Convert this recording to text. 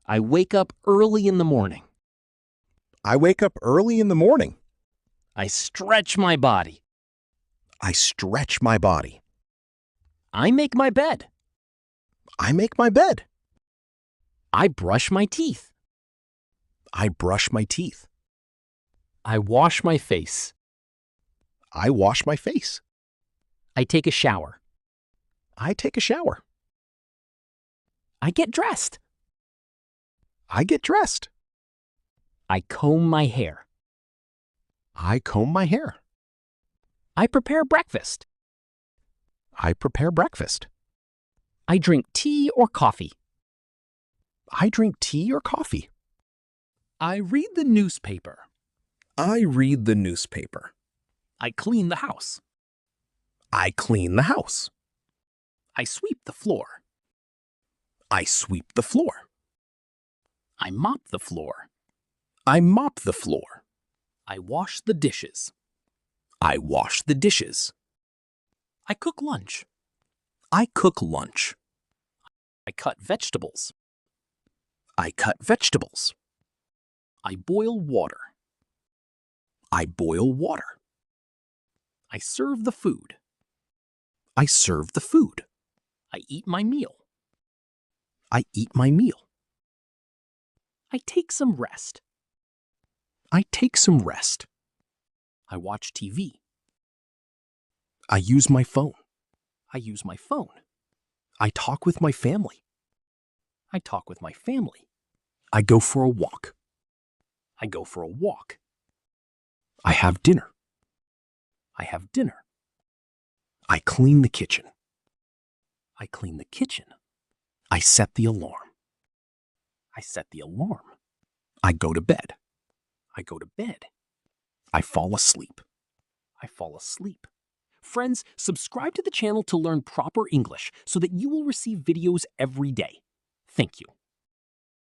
I wake up early in the morning. I wake up early in the morning. I stretch my body. I stretch my body. I make my bed. I make my bed. I brush my teeth. I brush my teeth. I wash my face. I wash my face. I take a shower. I take a shower. I get dressed. I get dressed. I comb my hair. I comb my hair. I prepare breakfast. I prepare breakfast. I drink tea or coffee. I drink tea or coffee. I read the newspaper. I read the newspaper. I clean the house. I clean the house. I sweep the floor. I sweep the floor. I mop the floor. I mop the floor. I wash the dishes. I wash the dishes. I cook lunch. I cook lunch. I cut vegetables. I cut vegetables. I boil water. I boil water. I serve the food. I serve the food. I eat my meal. I eat my meal. I take some rest. I take some rest. I watch TV. I use my phone. I use my phone. I talk with my family. I talk with my family. I go for a walk. I go for a walk. I have dinner. I have dinner. I clean the kitchen. I clean the kitchen. I set the alarm. I set the alarm. I go to bed. I go to bed. I fall asleep. I fall asleep. Friends, subscribe to the channel to learn proper English so that you will receive videos every day. Thank you.